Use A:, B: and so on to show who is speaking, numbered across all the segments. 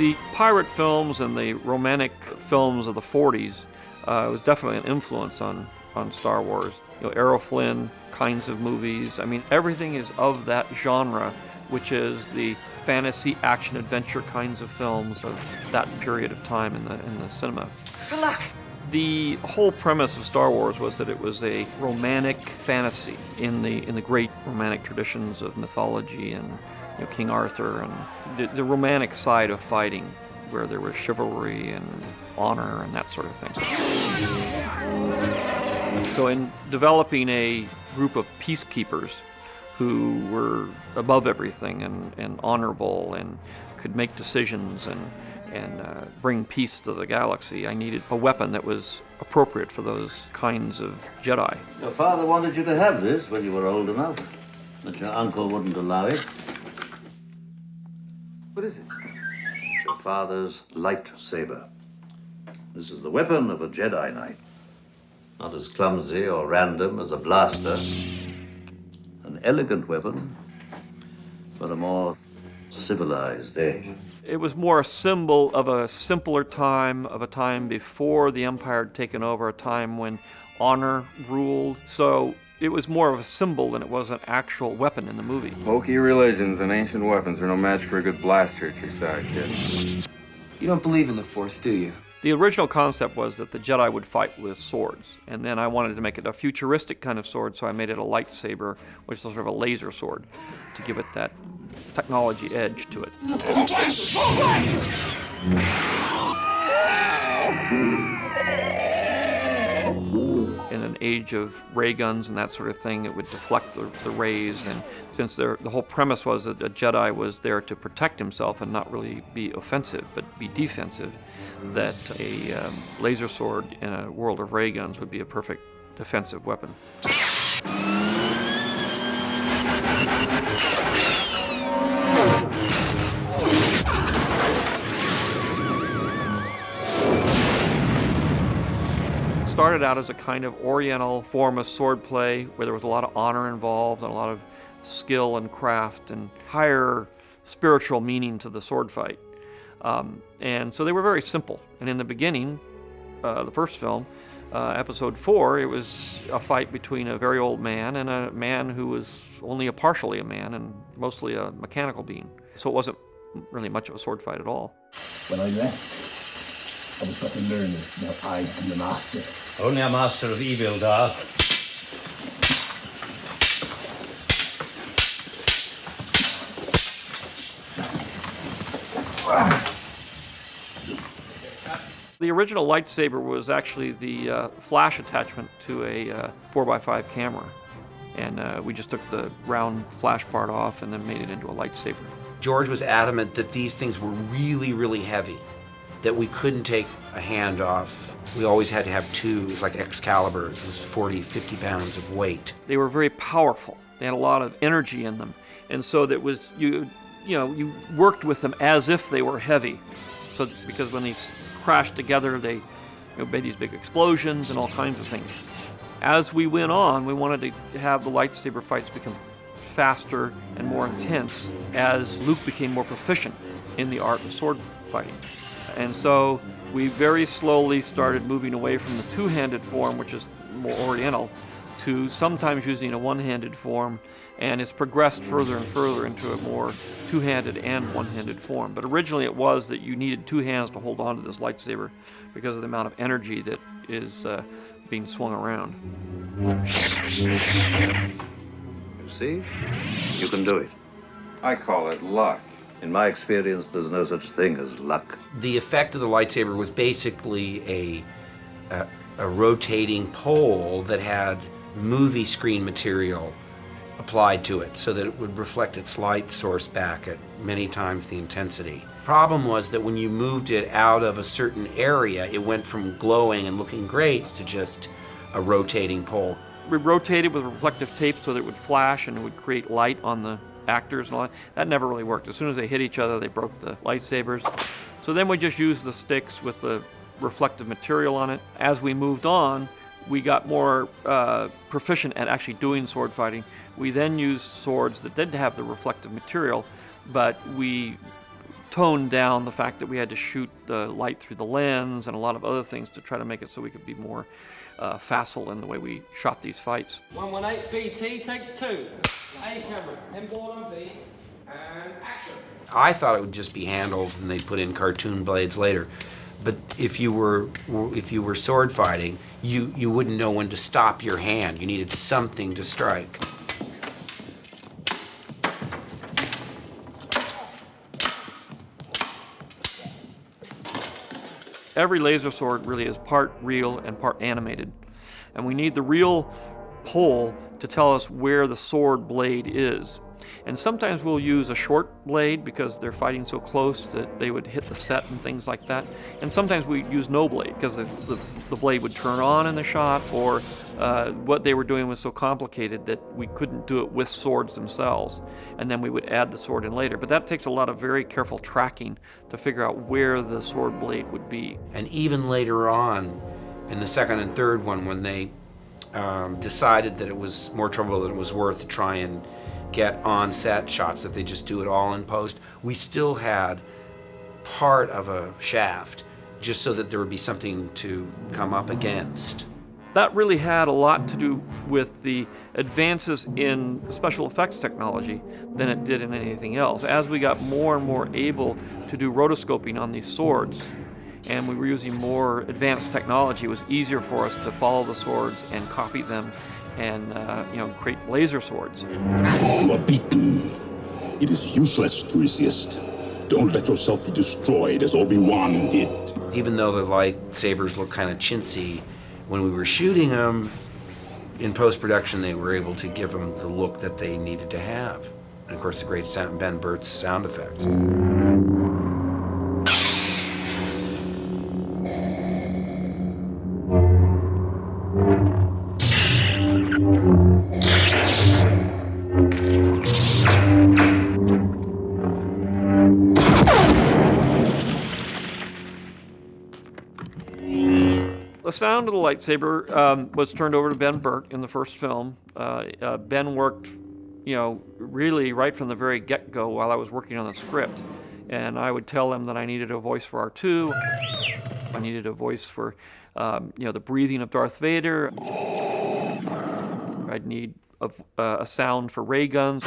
A: The pirate films and the romantic films of the 40s was definitely an influence on Star Wars. Errol Flynn kinds of movies. I mean, everything is of that genre, which is the fantasy, action, adventure kinds of films of that period of time in the cinema.
B: Good luck.
A: The whole premise of Star Wars was that it was a romantic fantasy in the great romantic traditions of mythology and King Arthur and the romantic side of fighting, where there was chivalry and honor and that sort of thing. So in developing a group of peacekeepers who were above everything and honorable and could make decisions and bring peace to the galaxy, I needed a weapon that was appropriate for those kinds of Jedi.
C: Your father wanted you to have this when you were old enough, but your uncle wouldn't allow it.
D: What is it?
C: It's your father's lightsaber. This is the weapon of a Jedi Knight. Not as clumsy or random as a blaster. An elegant weapon for a more civilized age.
A: It was more a symbol of a simpler time, of a time before the Empire had taken over, a time when honor ruled. So it was more of a symbol than it was an actual weapon in the movie.
E: Hokey religions and ancient weapons are no match for a good blaster at your side, kid.
D: You don't believe in the Force, do you?
A: The original concept was that the Jedi would fight with swords, and then I wanted to make it a futuristic kind of sword, so I made it a lightsaber, which is sort of a laser sword, to give it that technology edge to it. In an age of ray guns and that sort of thing, it would deflect the rays, and since the whole premise was that a Jedi was there to protect himself and not really be offensive, but be defensive, that a laser sword in a world of ray guns would be a perfect defensive weapon. Started out as a kind of Oriental form of swordplay where there was a lot of honor involved and a lot of skill and craft and higher spiritual meaning to the sword fight. And so they were very simple. And in the beginning, the first film, episode 4, it was a fight between a very old man and a man who was only partially a man and mostly a mechanical being. So it wasn't really much of a sword fight at all.
F: When I left, I was but a learner. Now I am the master.
C: Only a master of evil, Darth.
A: The original lightsaber was actually the flash attachment to a 4x5 camera. And we just took the round flash part off and then made it into a lightsaber.
G: George was adamant that these things were really, really heavy, that we couldn't take a hand off. We always had to have two. It was like Excalibur. It was 40, 50 pounds of weight.
A: They were very powerful. They had a lot of energy in them. And so that was, you worked with them as if they were heavy. So because when these crashed together, they made these big explosions and all kinds of things. As we went on, we wanted to have the lightsaber fights become faster and more intense as Luke became more proficient in the art of sword fighting. And so we very slowly started moving away from the two-handed form, which is more Oriental, to sometimes using a one-handed form, and it's progressed further and further into a more two-handed and one-handed form. But originally it was that you needed two hands to hold on to this lightsaber because of the amount of energy that is being swung around.
C: You see? You can do it.
E: I call it luck.
C: In my experience, there's no such thing as luck.
G: The effect of the lightsaber was basically a rotating pole that had movie screen material applied to it so that it would reflect its light source back at many times the intensity. Problem was that when you moved it out of a certain area, it went from glowing and looking great to just a rotating pole.
A: We rotated with reflective tape so that it would flash and it would create light on the actors and all that. That never really worked. As soon as they hit each other, they broke the lightsabers. So then we just used the sticks with the reflective material on it. As we moved on, we got more proficient at actually doing sword fighting. We then used swords that didn't have the reflective material, but we toned down the fact that we had to shoot the light through the lens and a lot of other things to try to make it so we could be more facile in the way we shot these fights.
B: 118 BT, take 2. A camera, inboard on B, and action.
G: I thought it would just be handled and they'd put in cartoon blades later. But if you were sword fighting, you wouldn't know when to stop your hand. You needed something to strike.
A: Every laser sword really is part real and part animated. And we need the real pole to tell us where the sword blade is. And sometimes we'll use a short blade because they're fighting so close that they would hit the set and things like that. And sometimes we use no blade because the blade would turn on in the shot, or what they were doing was so complicated that we couldn't do it with swords themselves. And then we would add the sword in later. But that takes a lot of very careful tracking to figure out where the sword blade would be.
G: And even later on, in the second and third one, when they decided that it was more trouble than it was worth to try and get on-set shots, that they just do it all in post, we still had part of a shaft just so that there would be something to come up against.
A: That really had a lot to do with the advances in special effects technology than it did in anything else. As we got more and more able to do rotoscoping on these swords, and we were using more advanced technology, it was easier for us to follow the swords and copy them and create laser swords.
F: You are beaten. It is useless to resist. Don't let yourself be destroyed as Obi-Wan did.
G: Even though the lightsabers look kind of chintzy, when we were shooting them, in post-production they were able to give them the look that they needed to have. And of course the great Ben Burtt's sound effects.
A: The sound of the lightsaber was turned over to Ben Burtt in the first film. Ben worked, really right from the very get-go while I was working on the script. And I would tell him that I needed a voice for R2. I needed a voice for, the breathing of Darth Vader. I'd need a sound for ray guns.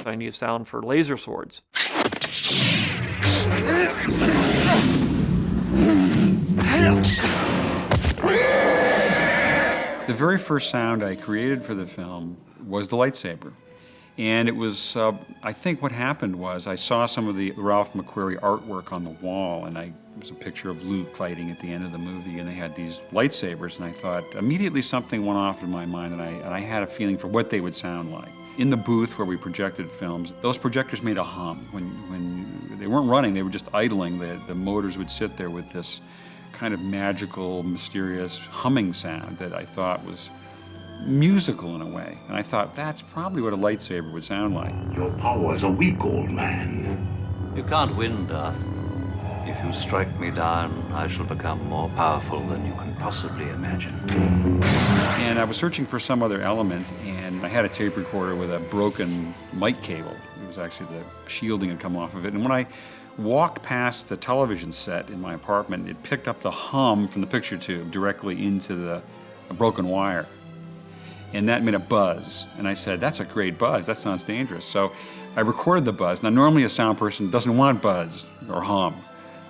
A: I need a sound for laser swords.
H: The very first sound I created for the film was the lightsaber. And it was, I think what happened was I saw some of the Ralph McQuarrie artwork on the wall, and it was a picture of Luke fighting at the end of the movie, and they had these lightsabers, and I thought immediately something went off in my mind, and I had a feeling for what they would sound like. In the booth where we projected films, those projectors made a hum. When they weren't running, they were just idling. The motors would sit there with this kind of magical, mysterious humming sound that I thought was musical in a way. And I thought, that's probably what a lightsaber would sound like.
F: Your powers are weak, old man.
C: You can't win, Darth. If you strike me down, I shall become more powerful than you can possibly imagine.
H: And I was searching for some other element, and I had a tape recorder with a broken mic cable. It was actually the shielding had come off of it. And when I walked past the television set in my apartment, it picked up the hum from the picture tube directly into a broken wire. And that made a buzz. And I said, that's a great buzz. That sounds dangerous. So I recorded the buzz. Now, normally a sound person doesn't want buzz or hum.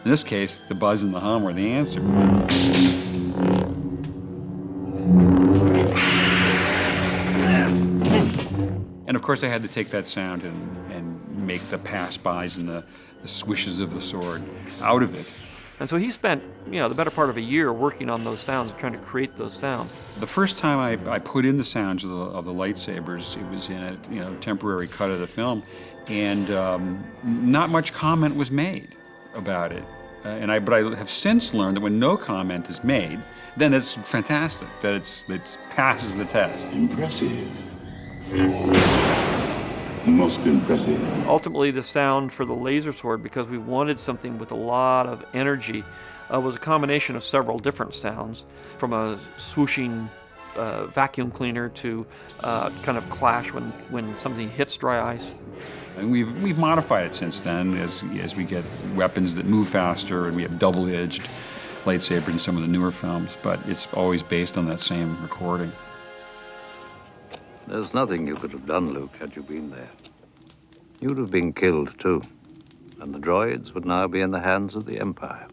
H: In this case, the buzz and the hum were the answer. And of course, I had to take that sound and make the pass-bys and the swishes of the sword out of it.
A: And so he spent, the better part of a year working on those sounds, trying to create those sounds.
H: The first time I put in the sounds of the lightsabers, it was in a temporary cut of the film, and not much comment was made about it. But I have since learned that when no comment is made, then it's fantastic, that it passes the test.
F: Impressive. Most impressive.
A: Ultimately, the sound for the laser sword, because we wanted something with a lot of energy, was a combination of several different sounds, from a swooshing vacuum cleaner to kind of clash when something hits dry ice.
H: And we've modified it since then as we get weapons that move faster, and we have double-edged lightsaber in some of the newer films, but it's always based on that same recording.
C: There's nothing you could have done, Luke, had you been there. You'd have been killed, too. And the droids would now be in the hands of the Empire.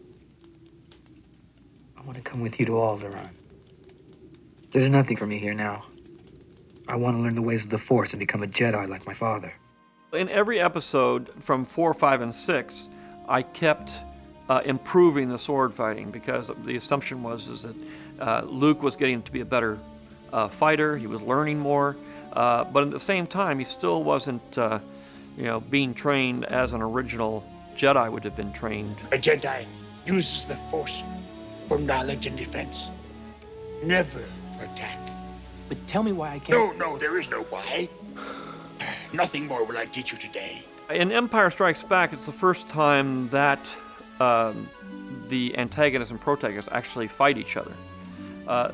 I: I want to come with you to Alderaan. There's nothing for me here now. I want to learn the ways of the Force and become a Jedi like my father.
A: In every episode from 4, 5, and 6, I kept improving the sword fighting because the assumption was that Luke was getting to be a better fighter. He was learning more, but at the same time, he still wasn't, being trained as an original Jedi would have been trained.
J: A Jedi uses the Force for knowledge and defense, never for attack.
D: But tell me why I can't...
J: No, there is no why. Nothing more will I teach you today.
A: In Empire Strikes Back, it's the first time that the antagonist and protagonist actually fight each other.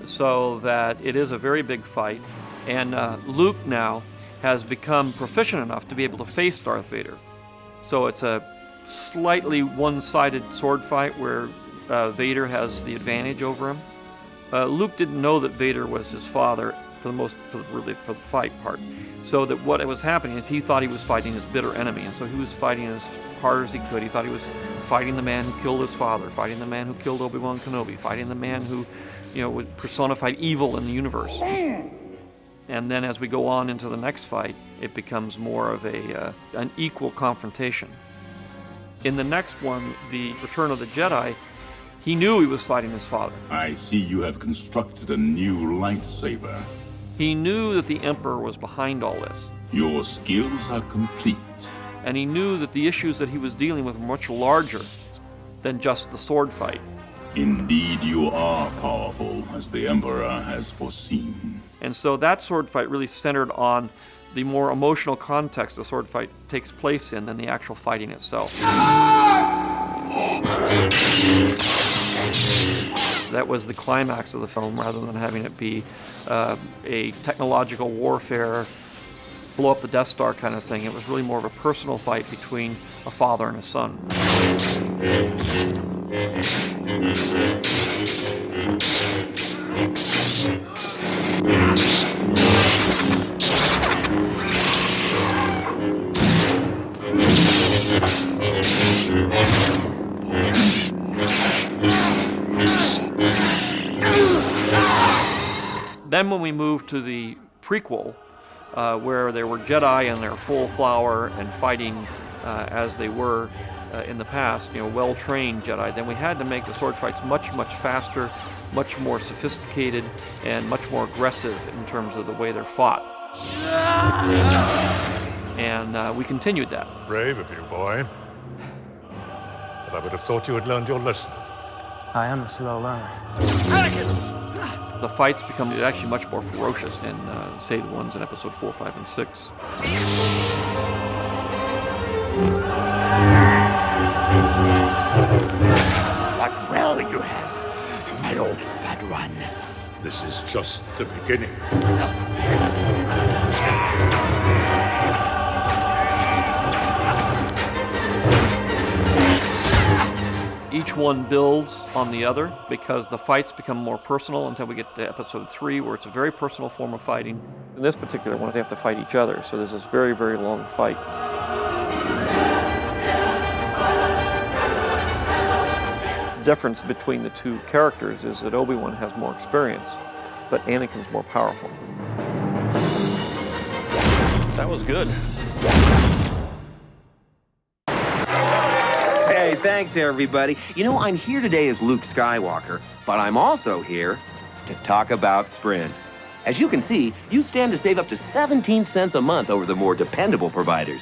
A: So that it is a very big fight, and Luke now has become proficient enough to be able to face Darth Vader. So it's a slightly one-sided sword fight where Vader has the advantage over him. Luke didn't know that Vader was his father for the fight part. So that what was happening is he thought he was fighting his bitter enemy, and so he was fighting as hard as he could. He thought he was fighting the man who killed his father, fighting the man who killed Obi-Wan Kenobi, fighting the man who, personified evil in the universe. And then as we go on into the next fight, it becomes more of an equal confrontation. In the next one, the Return of the Jedi, he knew he was fighting his father.
F: I see you have constructed a new lightsaber.
A: He knew that the Emperor was behind all this.
F: Your skills are complete.
A: And he knew that the issues that he was dealing with were much larger than just the sword fight.
F: Indeed, you are powerful, as the Emperor has foreseen.
A: And so that sword fight really centered on the more emotional context the sword fight takes place in than the actual fighting itself. That was the climax of the film, rather than having it be a technological warfare, blow up the Death Star kind of thing. It was really more of a personal fight between a father and a son. Then when we moved to the prequel, where there were Jedi in their full flower and fighting as they were in the past, well-trained Jedi, then we had to make the sword fights much, much faster, much more sophisticated, and much more aggressive in terms of the way they're fought. And we continued that.
K: Brave of you, boy. But I would have thought you had learned your lesson.
D: I am a slow learner.
A: The fights become actually much more ferocious than, say, the ones in episode 4, 5, and 6.
J: What will you have, my old Padawan?
K: This is just the beginning.
A: Each one builds on the other because the fights become more personal until we get to episode 3, where it's a very personal form of fighting. In this particular one, they have to fight each other, so there's this very, very long fight. The difference between the two characters is that Obi-Wan has more experience, but Anakin's more powerful. That was good.
L: Hey, thanks, everybody. I'm here today as Luke Skywalker, but I'm also here to talk about Sprint. As you can see, you stand to save up to 17 cents a month over the more dependable providers.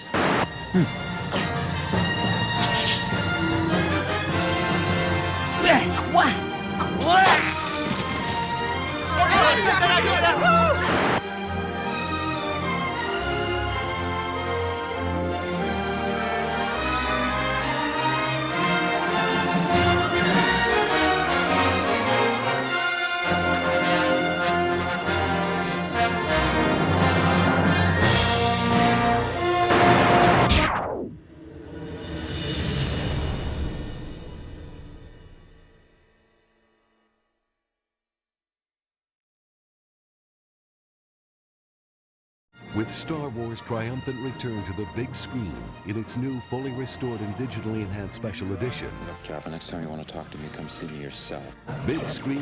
M: With Star Wars' triumphant return to the big screen in its new, fully restored and digitally enhanced special edition.
N: Look, Jabba, next time you want to talk to me, come see me yourself.
M: Big screen